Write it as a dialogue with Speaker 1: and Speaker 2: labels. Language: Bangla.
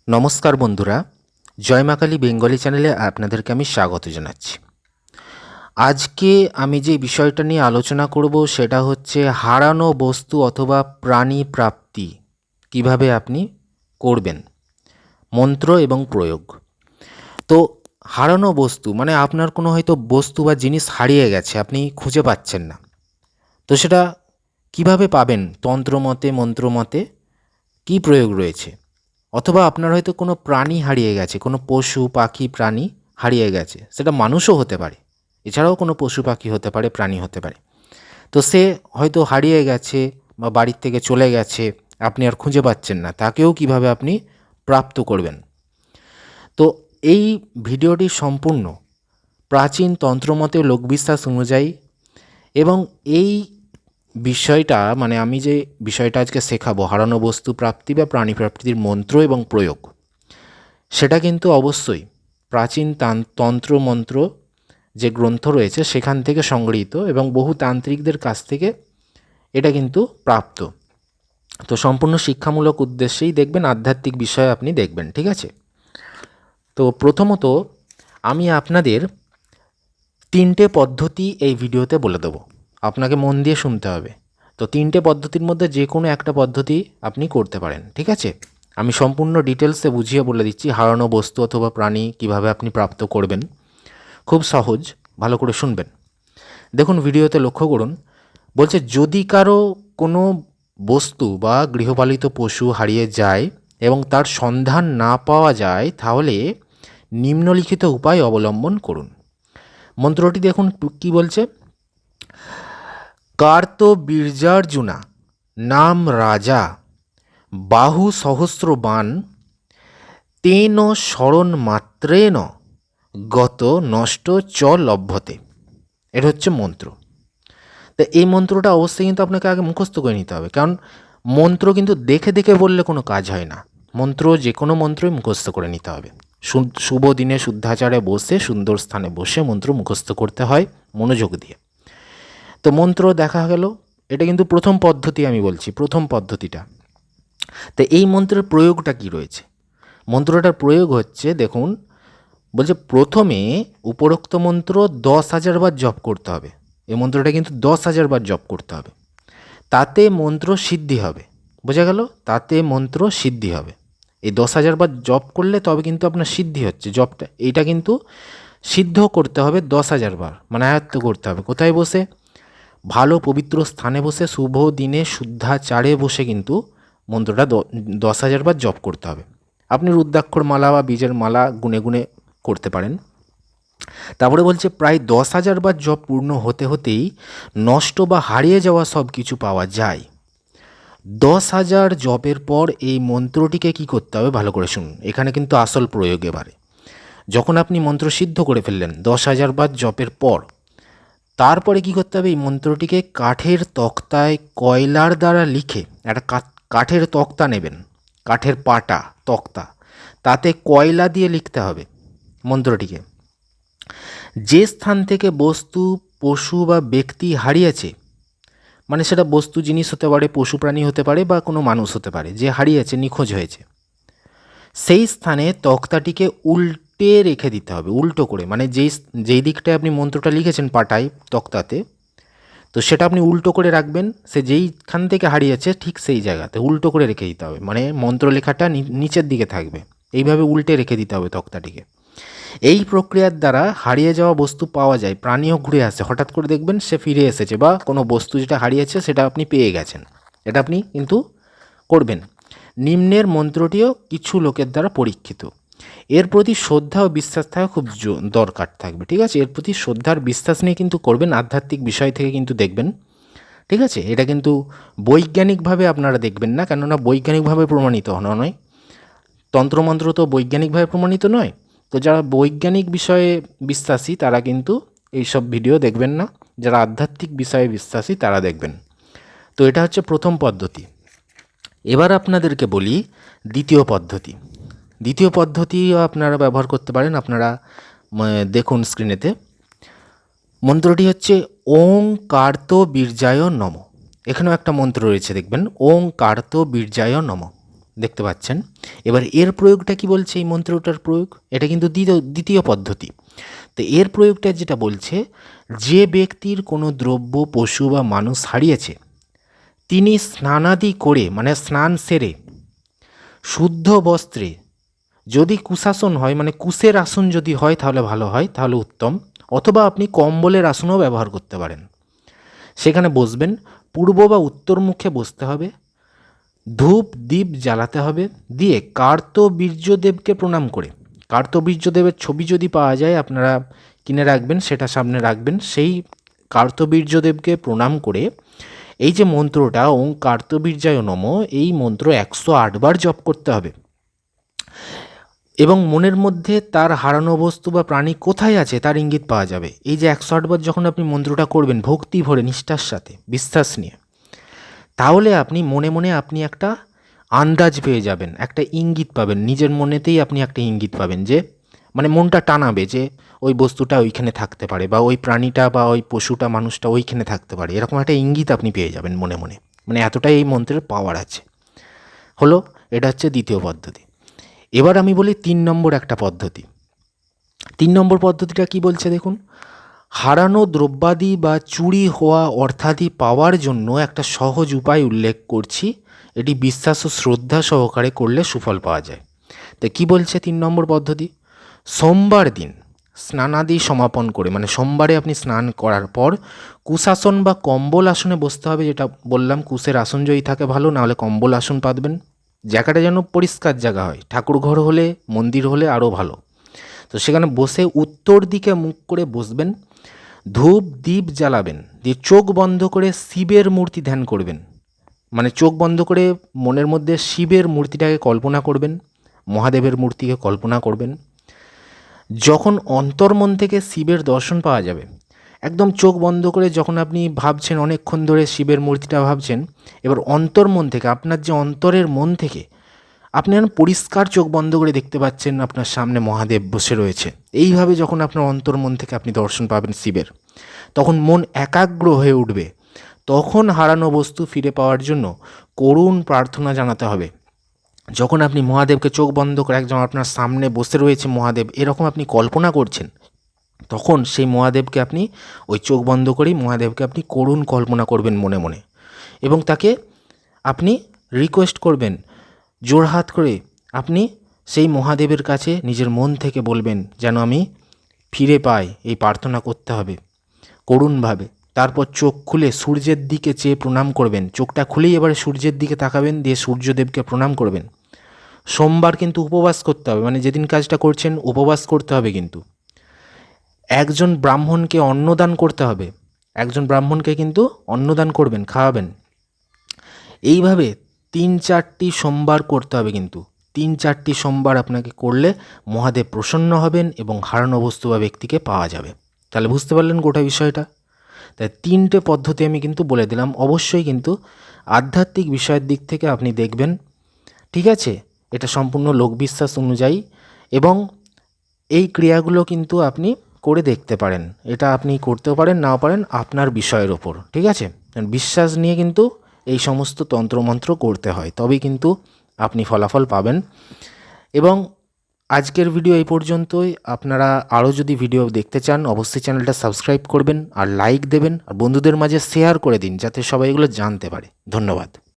Speaker 1: নমস্কার বন্ধুরা, জয় মা কালী বেঙ্গলি চ্যানেলে আপনাদেরকে আমি স্বাগত জানাচ্ছি। আজকে আমি যে বিষয়টা নিয়ে আলোচনা করব সেটা হচ্ছে হারানো বস্তু অথবা প্রাণী প্রাপ্তি কিভাবে আপনি করবেন, মন্ত্র এবং প্রয়োগ। তো হারানো বস্তু মানে আপনার কোনো হয়তো বস্তু বা জিনিস হারিয়ে গেছে, আপনি খুঁজে পাচ্ছেন না। তো সেটা কিভাবে পাবেন? তন্ত্রমতে মন্ত্রমতে কী প্রয়োগ রয়েছে? অথবা আপনার হয়তো কোনো প্রাণী হারিয়ে গেছে, কোনো পশু পাখি প্রাণী হারিয়ে গেছে, সেটা মানুষও হতে পারে, এছাড়াও কোনো পশু পাখি হতে পারে, প্রাণী হতে পারে। তো সে হয়তো হারিয়ে গেছে বা বাড়ির থেকে চলে গেছে, আপনি আর খুঁজে পাচ্ছেন না, তাকেও কিভাবে আপনি প্রাপ্ত করবেন। তো এই ভিডিওটি সম্পূর্ণ প্রাচীন তন্ত্রমতে লোকবিশ্বাস অনুযায়ী, এবং এই বিষয়টা মানে আমি যে বিষয়টা আজকে শেখাবো, হারানো বস্তু প্রাপ্তি বা প্রাণী প্রাপ্তির মন্ত্র এবং প্রয়োগ, সেটা কিন্তু অবশ্যই প্রাচীন তন্ত্রমন্ত্র যে গ্রন্থ রয়েছে সেখান থেকে সংগৃহীত এবং বহু তান্ত্রিকদের কাছ থেকে এটা কিন্তু প্রাপ্ত। তো সম্পূর্ণ শিক্ষামূলক উদ্দেশ্যেই দেখবেন, আধ্যাত্মিক বিষয়ে আপনি দেখবেন, ঠিক আছে? তো প্রথমত আমি আপনাদের 3টে পদ্ধতি এই ভিডিওতে বলে দেবো, আপনাকে মন দিয়ে শুনতে হবে। তো 3টে পদ্ধতির মধ্যে যে কোনো একটা পদ্ধতি আপনি করতে পারেন, ঠিক আছে? আমি সম্পূর্ণ ডিটেলসে বুঝিয়ে বলে দিচ্ছি হারানো বস্তু অথবা প্রাণী কিভাবে আপনি প্রাপ্ত করবেন। খুব সহজ, ভালো করে শুনবেন। দেখুন, ভিডিওতে লক্ষ্য করুন, বলছে যদি কারো কোনো বস্তু বা গৃহপালিত পশু হারিয়ে যায় এবং তার সন্ধান না পাওয়া যায়, তাহলে নিম্নলিখিত উপায় অবলম্বন করুন। মন্ত্রটি দেখুন কি বলছে। কার্ত বীর্যার্জুনা নাম রাজা বাহু সহস্র বাণ তেন স্মরণ মাত্রেন গত নষ্ট চ লভ্যতে। এটা হচ্ছে মন্ত্র। তো এই মন্ত্রটা অবশ্যই কিন্তু আপনাকে আগে মুখস্থ করে নিতে হবে, কারণ মন্ত্র কিন্তু দেখে দেখে বললে কোনো কাজ হয় না। মন্ত্র যে কোনো মন্ত্রই মুখস্থ করে নিতে হবে। শুভ দিনে শুদ্ধাচারে বসে সুন্দর স্থানে বসে মন্ত্র মুখস্থ করতে হয় মনোযোগ দিয়ে। তো মন্ত্র দেখা গেল, এটা কিন্তু প্রথম পদ্ধতি, আমি বলছি প্রথম পদ্ধতিটা। তো এই মন্ত্রের প্রয়োগটা কি রয়েছে? মন্ত্রটার প্রয়োগ হচ্ছে, দেখুন বলছে প্রথমে উপরোক্ত মন্ত্র 10,000 বার জপ করতে হবে। এই মন্ত্রটা কিন্তু 10,000 বার জপ করতে হবে, তাতে মন্ত্র সিদ্ধি হবে। বোঝা গেল? তাতে মন্ত্র সিদ্ধি হবে। এই 10,000 বার জপ করলে তবে কিন্তু আপনার সিদ্ধি হচ্ছে। জপটা এইটা কিন্তু সিদ্ধ করতে হবে 10,000 বার, মানে আয়ত্ত করতে হবে। কোথায় বসে? ভালো পবিত্র স্থানে বসে, শুভ দিনে শুদ্ধাচারে বসে কিন্তু মন্ত্রটা 10,000 বার জপ করতে হবে। আপনি রুদ্রাক্ষর মালা বা বীজের মালা গুনে গুনে করতে পারেন। তারপরে বলছে প্রায় 10,000 বার জপ পূর্ণ হতে হতেই নষ্ট বা হারিয়ে যাওয়া সব কিছু পাওয়া যায়। 10,000 জপের পর এই মন্ত্রটিকে কি করতে হবে ভালো করে শুনুন, এখানে কিন্তু আসল প্রয়োগ। এবারে যখন আপনি মন্ত্র সিদ্ধ করে ফেললেন 10,000 বার জপের পর, তারপরে কি করতে হবে? এই মন্ত্রটিকে কাঠের তক্তায় কয়লার দ্বারা লিখে, একটা কাঠের তক্তা নেবেন, কাঠের পাটা তক্তা, তাতে কয়লা দিয়ে লিখতে হবে মন্ত্রটিকে। যে স্থান থেকে বস্তু পশু বা ব্যক্তি হারিয়েছে, মানে সেটা বস্তু জিনিস হতে পারে, পশু প্রাণী হতে পারে, বা কোনো মানুষ হতে পারে, যে হারিয়েছে, নিখোঁজ হয়েছে, সেই স্থানে তক্তাটিকে উল্টে রেখে দিতে হবে, উল্টো করে, মানে যেই দিকটায় আপনি মন্ত্রটা লিখেছেন পাটায় তক্তাতে, তো সেটা আপনি উল্টো করে রাখবেন। সে যেইখান থেকে হারিয়েছে ঠিক সেই জায়গাতে উল্টো করে রেখে দিতে হবে, মানে মন্ত্র লেখাটা নিচের দিকে থাকবে, এইভাবে উল্টে রেখে দিতে হবে তক্তাটিকে। এই প্রক্রিয়ার দ্বারা হারিয়ে যাওয়া বস্তু পাওয়া যায়, প্রাণীও ঘুরে আসে, হঠাৎ করে দেখবেন সে ফিরে এসেছে, বা কোনো বস্তু যেটা হারিয়েছে সেটা আপনি পেয়ে গেছেন। এটা আপনি কিন্তু করবেন। নিম্নের মন্ত্রটিও কিছু লোকের দ্বারা পরীক্ষিত। এর প্রতি শ্রদ্ধা ও বিশ্বাস থাকা খুব দরকার থাকবে, ঠিক আছে? এর প্রতি শ্রদ্ধার বিশ্বাস নিয়ে কিন্তু করবেন, আধ্যাত্মিক বিষয় থেকে কিন্তু দেখবেন, ঠিক আছে? এটা কিন্তু বৈজ্ঞানিকভাবে আপনারা দেখবেন না, কেননা বৈজ্ঞানিকভাবে প্রমাণিত নয়। তন্ত্রমন্ত্র তো বৈজ্ঞানিকভাবে প্রমাণিত নয়। তো যারা বৈজ্ঞানিক বিষয়ে বিশ্বাসী তারা কিন্তু এইসব ভিডিও দেখবেন না, যারা আধ্যাত্মিক বিষয়ে বিশ্বাসী তারা দেখবেন। তো এটা হচ্ছে প্রথম পদ্ধতি। এবার আপনাদেরকে বলি দ্বিতীয় পদ্ধতি। দ্বিতীয় পদ্ধতিও আপনারা ব্যবহার করতে পারেন। আপনারা দেখুন স্ক্রিনেতে, মন্ত্রটি হচ্ছে ওং কার্ত বীর্যায় নম। এখানেও একটা মন্ত্র রয়েছে, দেখবেন ওং কার্ত বীর্যায় নম। দেখতে পাচ্ছেন। এবার এর প্রয়োগটা কি বলছে, এই মন্ত্রটার প্রয়োগ, এটা কিন্তু দ্বিতীয় পদ্ধতি। তো এর প্রয়োগটা যেটা বলছে, যে ব্যক্তির কোনো দ্রব্য, পশু বা মানুষ হারিয়েছে, তিনি স্নানাদি করে মানে স্নান সেরে শুদ্ধ বস্ত্রে, যদি কুশাসন হয় মানে কুশের আসন যদি হয় তাহলে ভালো হয়, তাহলে উত্তম, অথবা আপনি কম্বলের আসনও ব্যবহার করতে পারেন। সেখানে বসবেন, পূর্ব বা উত্তর মুখে বসতে হবে, ধূপ দীপ জ্বালাতে হবে, দিয়ে কার্তবীর্যদেবকে প্রণাম করে, কার্তবীর্যদেবের ছবি যদি পাওয়া যায় আপনারা কিনে রাখবেন, সেটা সামনে রাখবেন। সেই কার্তবীর্যদেবকে প্রণাম করে এই যে মন্ত্রটা ওং কার্তবীর্যায় নমঃ, এই মন্ত্র 108 বার জপ করতে হবে এবং মনের মধ্যে তার হারানো বস্তু বা প্রাণী কোথায় আছে তার ইঙ্গিত পাওয়া যাবে। এই যে 108 বার যখন আপনি মন্ত্রটা করবেন ভক্তি ভরে, নিষ্ঠার সাথে, বিশ্বাস নিয়ে, তাহলে আপনি মনে মনে আপনি একটা আন্দাজ পেয়ে যাবেন, একটা ইঙ্গিত পাবেন, নিজের মনেতেই আপনি একটা ইঙ্গিত পাবেন, যে মানে মনটা টানাবে যে ওই বস্তুটা ওইখানে থাকতে পারে, বা ওই প্রাণীটা বা ওই পশুটা মানুষটা ওইখানে থাকতে পারে, এরকম একটা ইঙ্গিত আপনি পেয়ে যাবেন মনে মনে। মানে এতটাই এই মন্ত্রের পাওয়ার আছে। হলো, এটা হচ্ছে দ্বিতীয় পদ্ধতি। এবার আমি বলি 3 নম্বর একটা পদ্ধতি। 3 নম্বর পদ্ধতিটা কি বলছে দেখুন, হারানো দ্রব্যাদি বা চুরি হওয়া অর্থাদি পাওয়ার জন্য একটা সহজ উপায় উল্লেখ করছি, এটি বিশ্বাস ও শ্রদ্ধা সহকারে করলে সুফল পাওয়া যায়। তো কি বলছে 3 নম্বর পদ্ধতি, সোমবার দিন স্নানাদি সমাপন করে, মানে সোমবারে আপনি স্নান করার পর কুশাসন বা কম্বল আসনে বসতে হবে, যেটা বললাম কুশের আসন যদি থাকে ভালো, না হলে কম্বল আসন পাতবেন। জায়গাটা যেন পরিষ্কার জায়গা হয়, ঠাকুর ঘর হলে, মন্দির হলে আরও ভালো। তো সেখানে বসে উত্তর দিকে মুখ করে বসবেন, ধূপ দীপ জ্বালাবেন, দিয়ে চোখ বন্ধ করে শিবের মূর্তি ধ্যান করবেন। মানে চোখ বন্ধ করে মনের মধ্যে শিবের মূর্তিটাকে কল্পনা করবেন, মহাদেবের মূর্তিকে কল্পনা করবেন। যখন অন্তর্মন থেকে শিবের দর্শন পাওয়া যাবে, একদম চোখ বন্ধ করে যখন আপনি ভাবছেন, অনেকক্ষণ ধরে শিবের মূর্তিটা ভাবছেন, এবার অন্তর্মন থেকে, আপনার যে অন্তরের মন থেকে আপনি পরিষ্কার চোখ বন্ধ করে দেখতে পাচ্ছেন আপনার সামনে মহাদেব বসে রয়েছে। এইভাবে যখন আপনার অন্তর্মন থেকে আপনি দর্শন পাবেন শিবের, তখন মন একাগ্র হয়ে উঠবে। তখন হারানো বস্তু ফিরে পাওয়ার জন্য করুণ প্রার্থনা জানাতে হবে। যখন আপনি মহাদেবকে চোখ বন্ধ করে, একজন আপনার সামনে বসে রয়েছে মহাদেব, এরকম আপনি কল্পনা করছেন, তখন সেই মহাদেবকে আপনি ওই চোখ বন্ধ করেই মহাদেবকে আপনি করুণ কল্পনা করবেন মনে মনে, এবং তাকে আপনি রিকোয়েস্ট করবেন, জোড়হাত করে আপনি সেই মহাদেবের কাছে নিজের মন থেকে বলবেন যেন আমি ফিরে পাই, এই প্রার্থনা করতে হবে করুণভাবে। তারপর চোখ খুলে সূর্যের দিকে চেয়ে প্রণাম করবেন, চোখটা খুলেই এবারে সূর্যের দিকে তাকাবেন, দিয়ে সূর্যদেবকে প্রণাম করবেন। সোমবার কিন্তু উপবাস করতে হবে, মানে যেদিন কাজটা করছেন উপবাস করতে হবে, কিন্তু একজন ব্রাহ্মণকে অন্নদান করতে হবে, একজন ব্রাহ্মণকে কিন্তু অন্নদান করবেন, খাওয়াবেন। এইভাবে 3-4টি সোমবার করতে হবে, কিন্তু 3-4টি সোমবার আপনাকে করলে মহাদেব প্রসন্ন হবেন এবং হারানো বস্তু বা ব্যক্তিকে পাওয়া যাবে। তাহলে বুঝতে পারলেন গোটা বিষয়টা। তাই 3টে পদ্ধতি আমি কিন্তু বলে দিলাম, অবশ্যই কিন্তু আধ্যাত্মিক বিষয়ের দিক থেকে আপনি দেখবেন, ঠিক আছে, এটা সম্পূর্ণ লোকবিশ্বাস অনুযায়ী, এবং এই ক্রিয়াগুলো কিন্তু আপনি করে দেখতে পারেন। এটা আপনি করতেও পারেন, নাও পারেন, আপনার বিষয়ের ওপর, ঠিক আছে। বিশ্বাস নিয়ে কিন্তু এই সমস্ত তন্ত্রমন্ত্র করতে হয়, তবেই কিন্তু আপনি ফলাফল পাবেন। এবং আজকের ভিডিও এই পর্যন্তই। আপনারা আরও যদি ভিডিও দেখতে চান অবশ্যই চ্যানেলটা সাবস্ক্রাইব করবেন, আর লাইক দেবেন, আর বন্ধুদের মাঝে শেয়ার করে দিন যাতে সবাই এগুলো জানতে পারে। ধন্যবাদ।